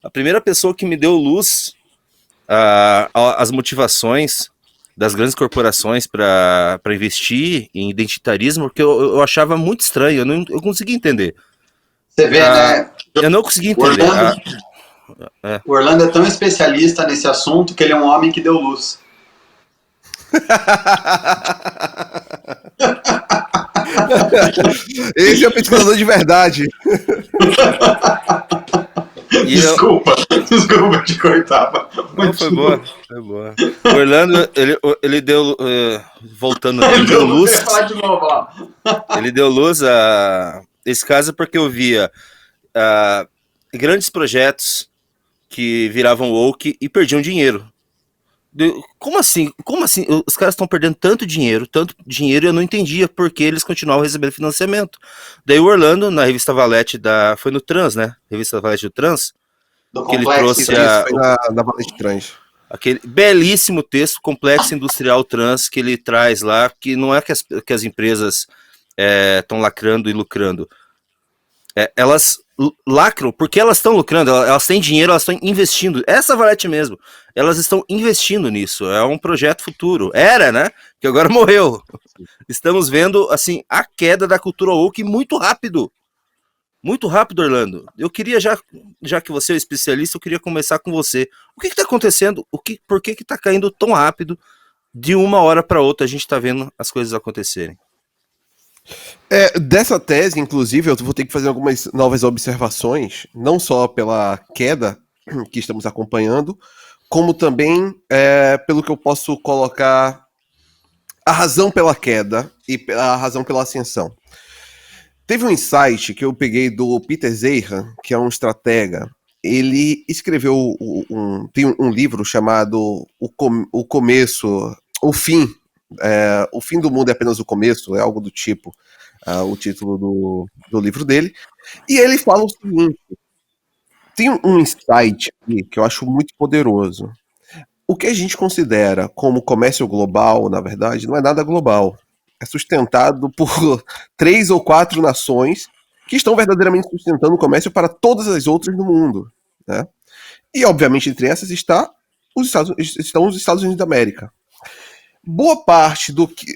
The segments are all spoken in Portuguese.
A primeira pessoa que me deu luz às motivações das grandes corporações para investir em identitarismo, porque eu achava muito estranho, eu conseguia entender. Você vê, Ah, né? eu não conseguia O entender. Orlando, É. o Orlando é tão especialista nesse assunto que ele é um homem que deu luz. Esse é o pesquisador de verdade. E eu, Desculpa, desculpa te cortar. não, foi boa, foi boa. O Orlando, ele deu, voltando aqui, ele deu Você ia luz, falar de novo lá. ele deu luz a esse caso porque eu via grandes projetos que viravam woke e perdiam dinheiro. Como assim? Como assim? Os caras estão perdendo tanto dinheiro, e eu não entendia por que eles continuavam recebendo financiamento. Daí o Orlando, na revista Valete foi no Trans, né? Revista Valete do Trans, Do que ele complexo. trouxe Isso, foi na Valete Trans. aquele belíssimo texto, Complexo Industrial Trans, que ele traz lá, que não é que as empresas estão lacrando e lucrando. Elas lacram porque elas estão lucrando, elas têm dinheiro, elas estão investindo. Essa Valete mesmo, elas estão investindo nisso. É um projeto futuro. Era, né? Que agora morreu. Estamos vendo assim a queda da cultura woke muito rápido. Muito rápido, Orlando. Eu queria, já que você é especialista, eu queria começar com você. O que está acontecendo? Por que está caindo tão rápido? De uma hora para outra, a gente está vendo as coisas acontecerem. Dessa tese, inclusive, eu vou ter que fazer algumas novas observações, não só pela queda que estamos acompanhando, como também pelo que eu posso colocar a razão pela queda e a razão pela ascensão. Teve um insight que eu peguei do Peter Zeihan, que é um estratega. Ele escreveu tem um livro chamado O Começo, O Fim. O Fim do Mundo é apenas o começo, é algo do tipo, o título do livro dele. E ele fala o seguinte: tem um insight aqui que eu acho muito poderoso. O que a gente considera como comércio global, na verdade, não é nada global. É sustentado por 3 ou 4 nações que estão verdadeiramente sustentando o comércio para todas as outras no mundo, né? E, obviamente, entre essas estão os Estados Unidos da América. Boa parte do que...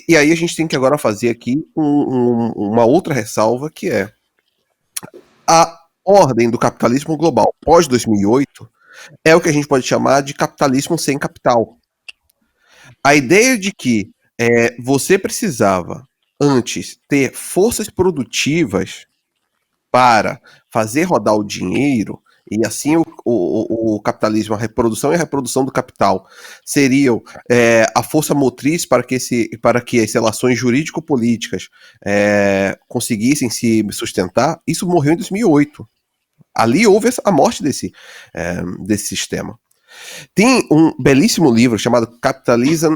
E aí a gente tem que agora fazer aqui uma outra ressalva, que é a ordem do capitalismo global pós-2008 é o que a gente pode chamar de capitalismo sem capital. A ideia de que você precisava antes ter forças produtivas para fazer rodar o dinheiro, e assim o capitalismo, a reprodução e a reprodução do capital seriam a força motriz para que as relações jurídico-políticas conseguissem se sustentar. Isso morreu em 2008. Ali houve a morte desse sistema. Tem um belíssimo livro chamado Capitalism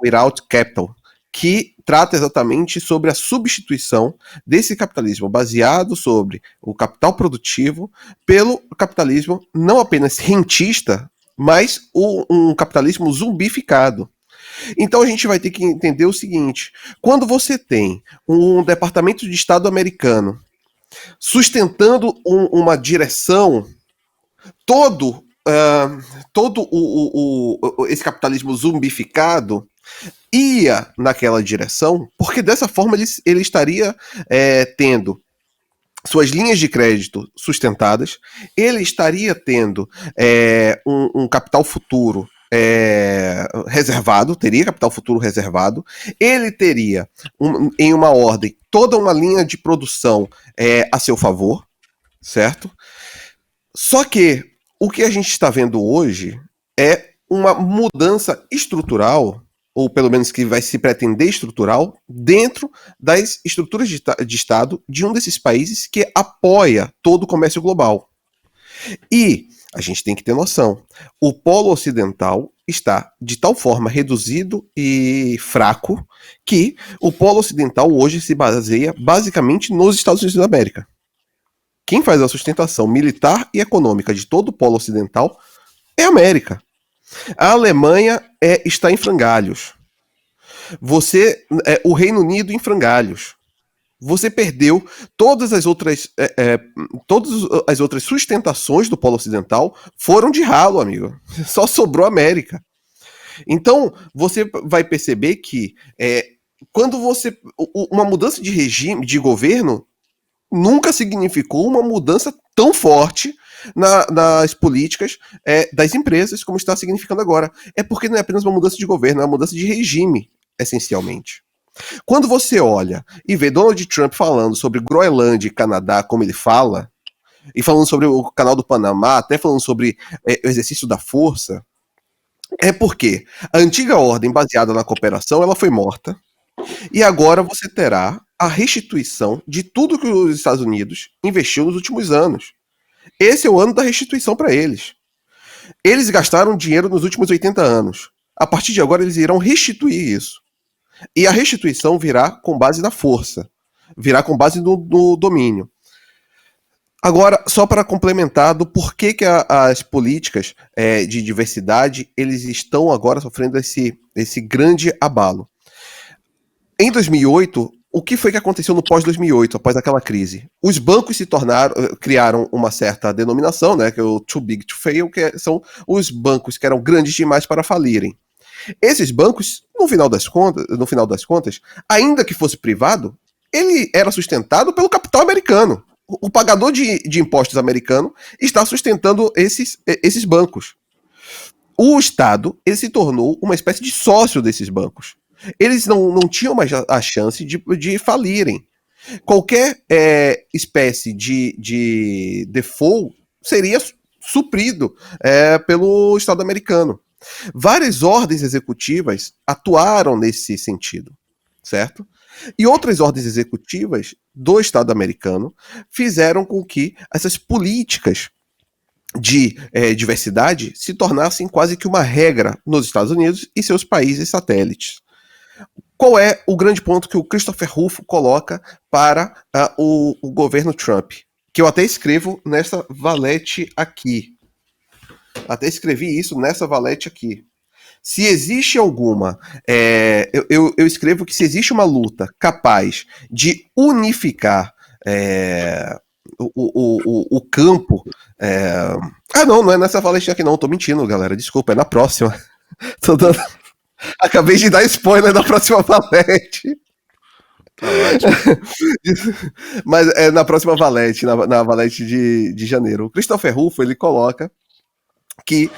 Without Capital, que trata exatamente sobre a substituição desse capitalismo baseado sobre o capital produtivo pelo capitalismo não apenas rentista, mas um capitalismo zumbificado. Então a gente vai ter que entender o seguinte: quando você tem um Departamento de Estado americano sustentando uma direção, todo esse capitalismo zumbificado ia naquela direção, porque dessa forma ele estaria tendo suas linhas de crédito sustentadas, ele estaria tendo um capital futuro reservado, teria capital futuro reservado, ele teria em uma ordem toda uma linha de produção a seu favor, certo? Só que o que a gente está vendo hoje é uma mudança estrutural, ou pelo menos que vai se pretender estrutural, dentro das estruturas de Estado de um desses países que apoia todo o comércio global. E a gente tem que ter noção, o polo ocidental está de tal forma reduzido e fraco que o polo ocidental hoje se baseia basicamente nos Estados Unidos da América. Quem faz a sustentação militar e econômica de todo o polo ocidental é a América. A Alemanha está em frangalhos. O Reino Unido em frangalhos. Você perdeu todas as outras sustentações do polo ocidental foram de ralo, amigo. Só sobrou a América. Então, você vai perceber que quando uma mudança de regime, de governo, nunca significou uma mudança tão forte nas políticas das empresas como está significando agora. É porque não é apenas uma mudança de governo, é uma mudança de regime, essencialmente. Quando você olha e vê Donald Trump falando sobre Groenlândia e Canadá, como ele fala, e falando sobre o canal do Panamá, até falando sobre o exercício da força, é porque a antiga ordem baseada na cooperação ela foi morta, e agora você terá a restituição de tudo que os Estados Unidos investiu nos últimos anos. Esse é o ano da restituição para eles. Eles gastaram dinheiro nos últimos 80 anos. A partir de agora, eles irão restituir isso. E a restituição virá com base na força. Virá com base no domínio. Agora, só para complementar do porquê que as políticas de diversidade eles estão agora sofrendo esse grande abalo. Em 2008, o que foi que aconteceu no pós-2008, após aquela crise? Os bancos criaram uma certa denominação, né, que é o too big to fail, que são os bancos que eram grandes demais para falirem. Esses bancos, no final das contas, ainda que fosse privado, ele era sustentado pelo capital americano. O pagador de impostos americano está sustentando esses bancos. O Estado ele se tornou uma espécie de sócio desses bancos. Eles não tinham mais a chance de falirem. Qualquer espécie de default seria suprido pelo Estado americano. Várias ordens executivas atuaram nesse sentido, certo? E outras ordens executivas do Estado americano fizeram com que essas políticas de diversidade se tornassem quase que uma regra nos Estados Unidos e seus países satélites. Qual é o grande ponto que o Christopher Rufo coloca para o governo Trump? Que eu até escrevo nessa valete aqui. Até escrevi isso nessa valete aqui. Se existe alguma... eu escrevo que se existe uma luta capaz de unificar o campo... não é nessa valete aqui não, tô mentindo, galera. Desculpa, é na próxima. Tô dando... Acabei de dar spoiler da próxima valete. Tá ótimo. Mas é na próxima valete, na valete de janeiro. O Christopher Rufo, ele coloca que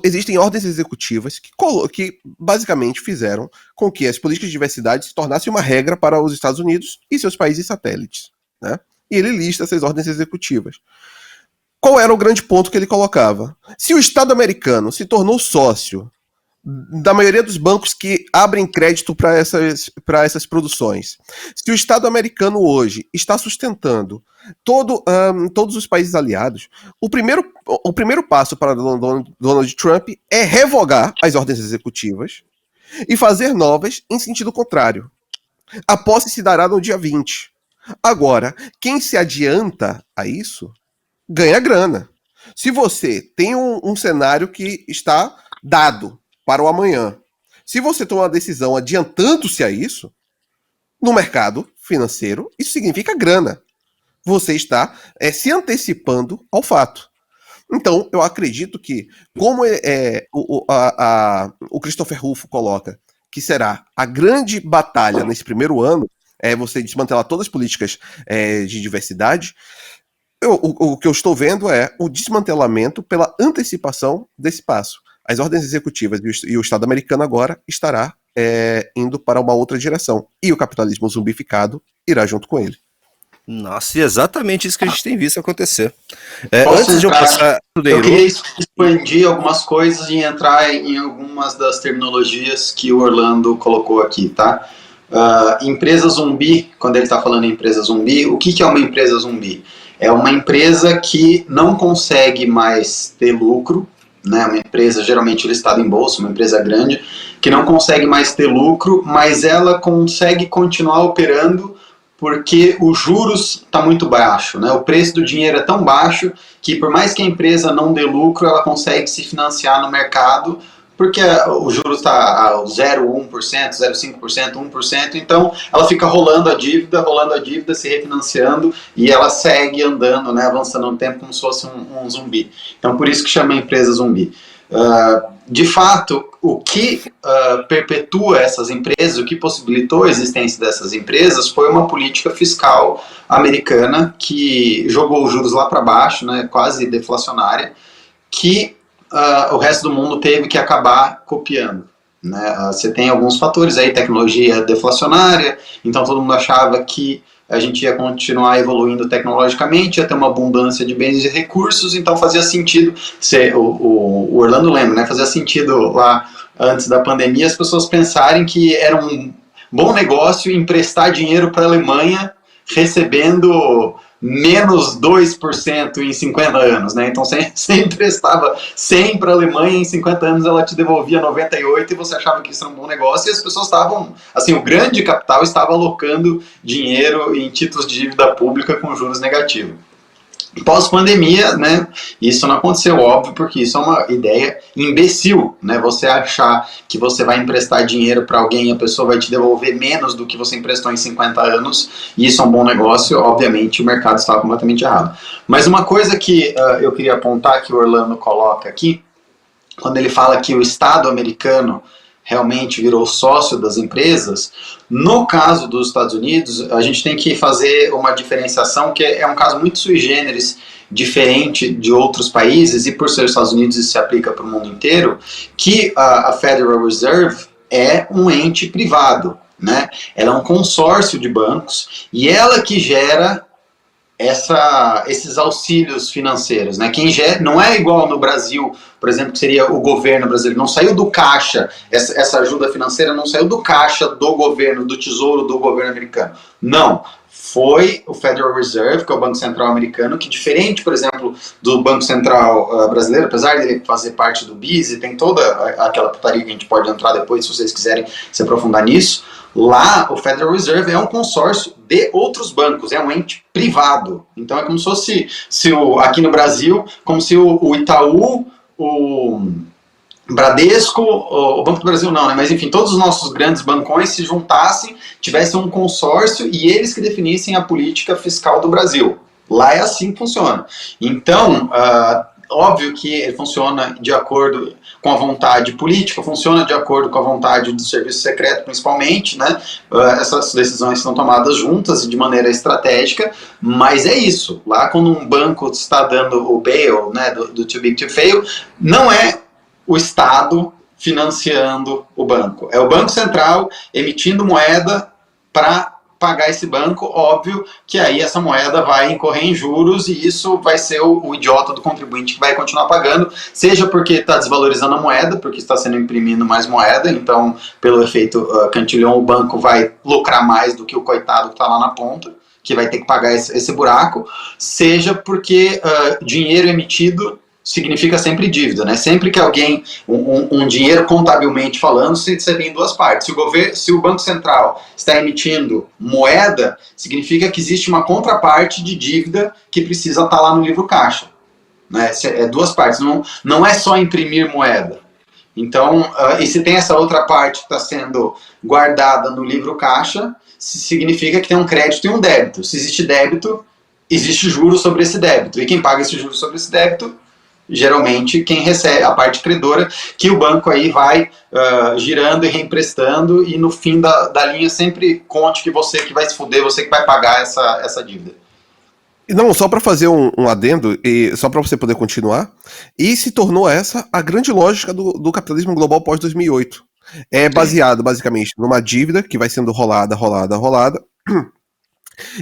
existem ordens executivas que basicamente fizeram com que as políticas de diversidade se tornassem uma regra para os Estados Unidos e seus países satélites, né? E ele lista essas ordens executivas. Qual era o grande ponto que ele colocava? Se o Estado americano se tornou sócio da maioria dos bancos que abrem crédito para essas produções, se o Estado americano hoje está sustentando todos os países aliados, o primeiro passo para Donald Trump é revogar as ordens executivas e fazer novas em sentido contrário. A posse se dará no dia 20. Agora, quem se adianta a isso ganha grana. Se você tem um cenário que está dado para o amanhã, se você toma uma decisão adiantando-se a isso, no mercado financeiro, isso significa grana. Você está se antecipando ao fato. Então, eu acredito que, como o Christopher Rufo coloca, que será a grande batalha nesse primeiro ano, você desmantelar todas as políticas de diversidade, o que eu estou vendo é o desmantelamento pela antecipação desse passo. As ordens executivas e o Estado americano agora estará indo para uma outra direção. E o capitalismo zumbificado irá junto com ele. Nossa, e exatamente isso que a gente tem visto acontecer. Antes de eu passar pro Deiro, eu queria expandir algumas coisas e entrar em algumas das terminologias que o Orlando colocou aqui, tá? Empresa zumbi, quando ele está falando em empresa zumbi, o que é uma empresa zumbi? É uma empresa que não consegue mais ter lucro, né? Uma empresa geralmente listada em bolsa, uma empresa grande, que não consegue mais ter lucro, mas ela consegue continuar operando porque os juros está muito baixo, né? O preço do dinheiro é tão baixo que por mais que a empresa não dê lucro, ela consegue se financiar no mercado porque o juros está a 0,1%, 0,5%, 1%, então ela fica rolando a dívida, se refinanciando, e ela segue andando, né, avançando no tempo como se fosse um zumbi. Então por isso que chama a empresa zumbi. De fato, o que perpetua essas empresas, o que possibilitou a existência dessas empresas foi uma política fiscal americana que jogou os juros lá para baixo, né, quase deflacionária, que o resto do mundo teve que acabar copiando. Né? Você tem alguns fatores aí, tecnologia deflacionária, então todo mundo achava que a gente ia continuar evoluindo tecnologicamente, ia ter uma abundância de bens e recursos, então fazia sentido, o Orlando lembra, né? Fazia sentido lá antes da pandemia as pessoas pensarem que era um bom negócio emprestar dinheiro para a Alemanha recebendo menos 2% em 50 anos, né? Então você emprestava 100 para a Alemanha, em 50 anos ela te devolvia 98 e você achava que isso era um bom negócio, e as pessoas estavam, assim, o grande capital estava alocando dinheiro em títulos de dívida pública com juros negativos. Pós-pandemia, né, isso não aconteceu, óbvio, porque isso é uma ideia imbecil, né, você achar que você vai emprestar dinheiro para alguém e a pessoa vai te devolver menos do que você emprestou em 50 anos, e isso é um bom negócio, obviamente o mercado estava completamente errado. Mas uma coisa que eu queria apontar, que o Orlando coloca aqui, quando ele fala que o Estado americano realmente virou sócio das empresas, no caso dos Estados Unidos, a gente tem que fazer uma diferenciação, que é um caso muito sui generis, diferente de outros países, e por ser os Estados Unidos isso se aplica para o mundo inteiro, que a Federal Reserve é um ente privado, né? Ela é um consórcio de bancos, e ela que gera esses auxílios financeiros, né? Quem não é igual no Brasil, por exemplo, que seria o governo brasileiro, não saiu do caixa, essa ajuda financeira não saiu do caixa do governo, do tesouro do governo americano. Não, foi o Federal Reserve, que é o Banco Central americano, que diferente, por exemplo, do Banco Central brasileiro, apesar de ele fazer parte do BIS, e tem toda aquela putaria que a gente pode entrar depois, se vocês quiserem se aprofundar nisso, lá o Federal Reserve é um consórcio de outros bancos, é um ente privado. Então é como se fosse, aqui no Brasil, como se o Itaú, o Bradesco, o Banco do Brasil não, né? Mas enfim, todos os nossos grandes bancões se juntassem, tivessem um consórcio e eles que definissem a política fiscal do Brasil. Lá é assim que funciona. Então, óbvio que ele funciona de acordo com a vontade política, funciona de acordo com a vontade do serviço secreto, principalmente, né? Essas decisões são tomadas juntas e de maneira estratégica, mas é isso. Lá quando um banco está dando o bail, né, do too big to fail, não é o Estado financiando o banco. É o Banco Central emitindo moeda para pagar esse banco, óbvio que aí essa moeda vai incorrer em juros e isso vai ser o idiota do contribuinte que vai continuar pagando, seja porque está desvalorizando a moeda, porque está sendo imprimindo mais moeda, então pelo efeito Cantillon o banco vai lucrar mais do que o coitado que está lá na ponta, que vai ter que pagar esse buraco, seja porque dinheiro emitido significa sempre dívida, né? Sempre que alguém, um dinheiro contabilmente falando, você tem duas partes. Se o Banco Central está emitindo moeda, significa que existe uma contraparte de dívida que precisa estar lá no livro caixa. Né? É duas partes, não é só imprimir moeda. Então, e se tem essa outra parte que está sendo guardada no livro caixa, significa que tem um crédito e um débito. Se existe débito, existe juros sobre esse débito. E quem paga esse juros sobre esse débito? Geralmente quem recebe, a parte credora, que o banco aí vai girando e reemprestando, e no fim da linha sempre conte que você que vai se fuder, você que vai pagar essa dívida. Não, só para fazer um adendo, e só para você poder continuar, e se tornou essa a grande lógica do capitalismo global pós-2008. É baseado basicamente numa dívida que vai sendo rolada.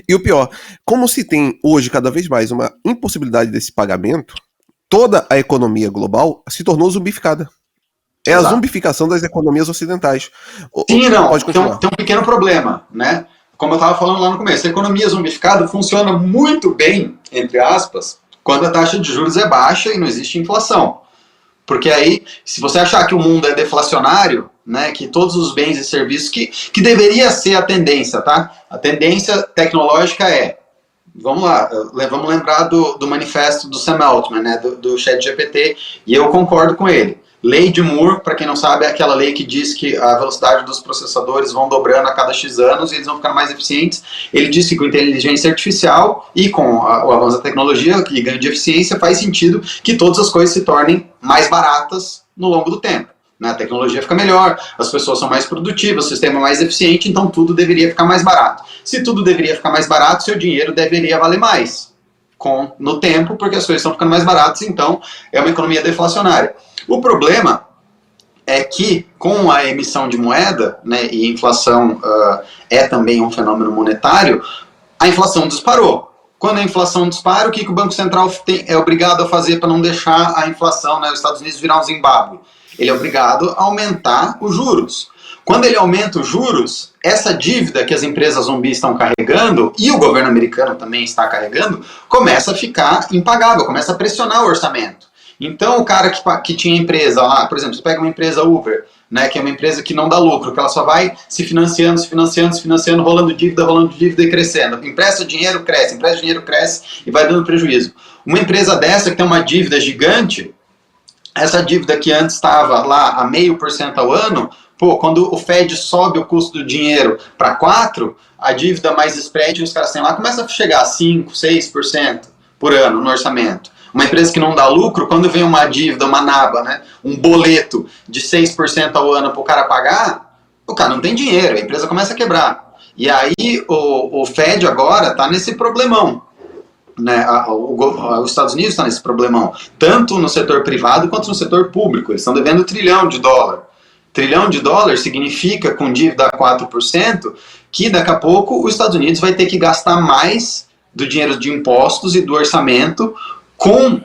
E o pior, como se tem hoje cada vez mais uma impossibilidade desse pagamento, toda a economia global se tornou zumbificada. É Exato. A zumbificação das economias ocidentais. Sim, não, pode continuar. Tem um pequeno problema, né? Como eu estava falando lá no começo, a economia zumbificada funciona muito bem, entre aspas, quando a taxa de juros é baixa e não existe inflação. Porque aí, se você achar que o mundo é deflacionário, né, que todos os bens e serviços, que deveria ser a tendência, tá? A tendência tecnológica vamos lá, vamos lembrar do manifesto do Sam Altman, né, do ChatGPT, e eu concordo com ele. Lei de Moore, para quem não sabe, é aquela lei que diz que a velocidade dos processadores vão dobrando a cada X anos e eles vão ficando mais eficientes. Ele diz que com inteligência artificial e com o avanço da tecnologia e ganho de eficiência faz sentido que todas as coisas se tornem mais baratas no longo do tempo. Né? A tecnologia fica melhor, as pessoas são mais produtivas, o sistema é mais eficiente, então tudo deveria ficar mais barato. Se tudo deveria ficar mais barato, seu dinheiro deveria valer mais no tempo, porque as coisas estão ficando mais baratas, então é uma economia deflacionária. O problema é que com a emissão de moeda, né, e a inflação é também um fenômeno monetário, a inflação disparou. Quando a inflação dispara, o que o Banco Central é obrigado a fazer para não deixar a inflação, né, os Estados Unidos virar um Zimbábue? Ele é obrigado a aumentar os juros. Quando ele aumenta os juros, essa dívida que as empresas zumbis estão carregando, e o governo americano também está carregando, começa a ficar impagável, começa a pressionar o orçamento. Então o cara que tinha empresa lá, por exemplo, você pega uma empresa Uber, né, que é uma empresa que não dá lucro, que ela só vai se financiando, rolando dívida e crescendo. Empresta dinheiro, cresce e vai dando prejuízo. Uma empresa dessa que tem uma dívida gigante, essa dívida que antes estava lá a 0,5% ao ano, quando o Fed sobe o custo do dinheiro para 4%, a dívida mais spread que os caras têm lá começa a chegar a 5%, 6% por ano no orçamento. Uma empresa que não dá lucro, quando vem uma dívida, uma naba, né, um boleto de 6% ao ano para o cara pagar, o cara não tem dinheiro, a empresa começa a quebrar. E aí o Fed agora está nesse problemão. Né, os Estados Unidos estão nesse problemão, tanto no setor privado quanto no setor público. Eles estão devendo $1 trilhão. $1 trilhão significa, com dívida a 4%, que daqui a pouco os Estados Unidos vai ter que gastar mais do dinheiro de impostos e do orçamento com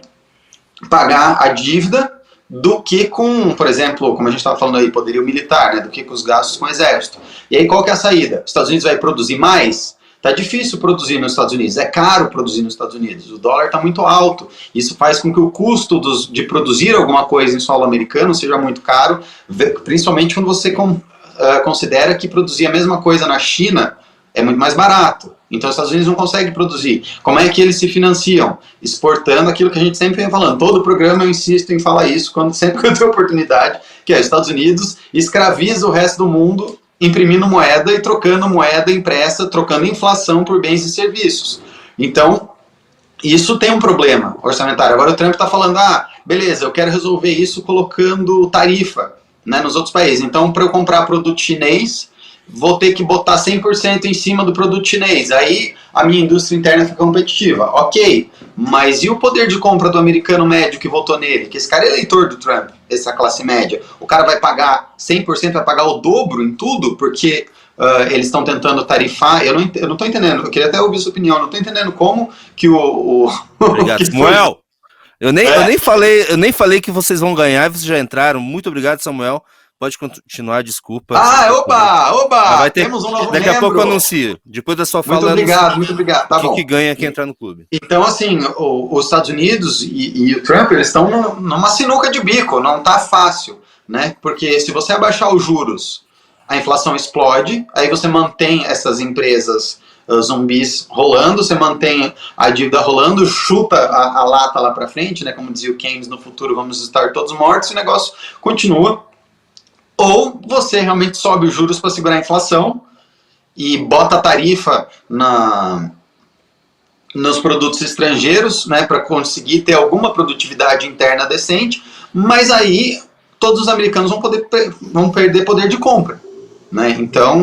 pagar a dívida do que com, por exemplo, como a gente estava falando aí, poderio militar, né, do que com os gastos com o exército. E aí qual que é a saída? Os Estados Unidos vai produzir mais? Tá difícil produzir nos Estados Unidos, é caro produzir nos Estados Unidos, o dólar está muito alto, isso faz com que o custo de produzir alguma coisa em solo americano seja muito caro, principalmente quando você considera que produzir a mesma coisa na China é muito mais barato. Então os Estados Unidos não conseguem produzir. Como é que eles se financiam? Exportando aquilo que a gente sempre vem falando. Todo programa eu insisto em falar isso sempre que eu tenho oportunidade, que é os Estados Unidos escraviza o resto do mundo imprimindo moeda e trocando moeda impressa, trocando inflação por bens e serviços. Então, isso tem um problema orçamentário. Agora o Trump está falando, beleza, eu quero resolver isso colocando tarifa, né, nos outros países. Então, para eu comprar produto chinês, vou ter que botar 100% em cima do produto chinês. Aí a minha indústria interna fica competitiva. Ok, mas e o poder de compra do americano médio que votou nele? Que esse cara é eleitor do Trump, essa classe média. O cara vai pagar 100%, vai pagar o dobro em tudo, porque eles estão tentando tarifar. Eu não estou entendendo, eu queria até ouvir sua opinião. Eu não estou entendendo como que Obrigado, Samuel. Eu nem falei que vocês vão ganhar, vocês já entraram. Muito obrigado, Samuel. Pode continuar, desculpa. Oba! Temos um novo Daqui a pouco eu anuncio. Depois da sua fala, muito obrigado. Tá bom. Que ganha quem entrar no clube. Então, assim, os Estados Unidos e o Trump, eles estão numa sinuca de bico, não tá fácil, né? Porque se você abaixar os juros, a inflação explode, aí você mantém essas empresas zumbis rolando, você mantém a dívida rolando, chuta a lata lá pra frente, né? Como dizia o Keynes, no futuro vamos estar todos mortos, e o negócio continua. Ou você realmente sobe os juros para segurar a inflação e bota a tarifa nos produtos estrangeiros, né, para conseguir ter alguma produtividade interna decente, mas aí todos os americanos vão perder poder de compra. Né? Então,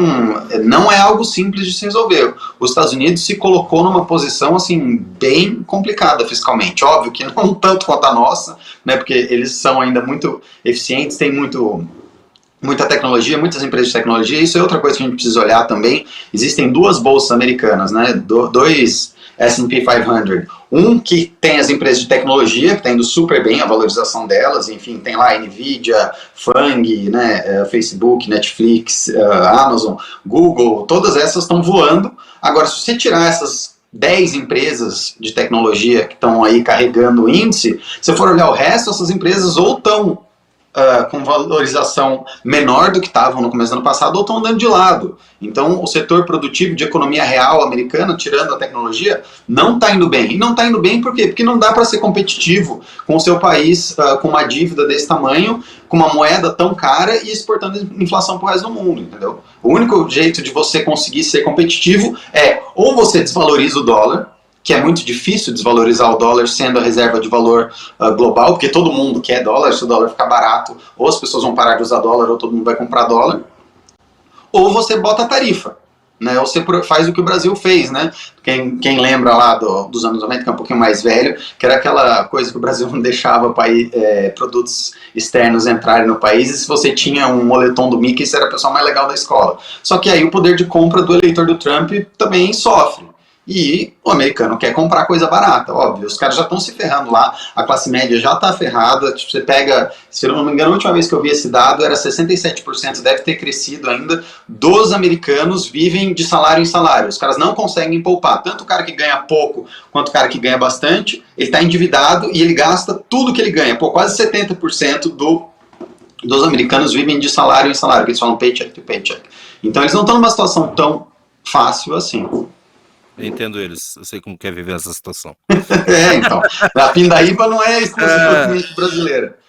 não é algo simples de se resolver. Os Estados Unidos se colocou numa posição assim, bem complicada fiscalmente. Óbvio que não tanto quanto a nossa, né, porque eles são ainda muito eficientes, têm muita tecnologia, muitas empresas de tecnologia. Isso é outra coisa que a gente precisa olhar também. Existem duas bolsas americanas, né? Dois S&P 500. Um que tem as empresas de tecnologia, que está indo super bem, a valorização delas, enfim, tem lá Nvidia, Fang, né, Facebook, Netflix, Amazon, Google, todas essas estão voando. Agora, se você tirar essas 10 empresas de tecnologia que estão aí carregando o índice, se você for olhar o resto, essas empresas ou estão com valorização menor do que estavam no começo do ano passado ou estão andando de lado. Então, o setor produtivo de economia real americana, tirando a tecnologia, não está indo bem. E não está indo bem por quê? Porque não dá para ser competitivo com o seu país com uma dívida desse tamanho, com uma moeda tão cara e exportando inflação para o resto do mundo, entendeu? O único jeito de você conseguir ser competitivo é ou você desvaloriza o dólar, que é muito difícil desvalorizar o dólar sendo a reserva de valor global, porque todo mundo quer dólar, se o dólar ficar barato, ou as pessoas vão parar de usar dólar, ou todo mundo vai comprar dólar, ou você bota a tarifa, né? Ou você faz o que o Brasil fez, né? Quem lembra lá dos anos 90, que é um pouquinho mais velho, que era aquela coisa que o Brasil não deixava produtos externos entrarem no país, e se você tinha um moletom do Mickey, você era a pessoa mais legal da escola. Só que aí o poder de compra do eleitor do Trump também sofre. E o americano quer comprar coisa barata, óbvio. Os caras já estão se ferrando lá, a classe média já está ferrada. Tipo, você pega, se eu não me engano, a última vez que eu vi esse dado era 67%, deve ter crescido ainda, dos americanos vivem de salário em salário. Os caras não conseguem poupar. Tanto o cara que ganha pouco quanto o cara que ganha bastante, ele está endividado e ele gasta tudo que ele ganha. Pô, quase 70% dos americanos vivem de salário em salário, que eles falam paycheck to paycheck. Então eles não estão numa situação tão fácil assim. Eu entendo eles, eu sei como quer viver essa situação. Então, a pindaíba não é exclusivamente brasileira.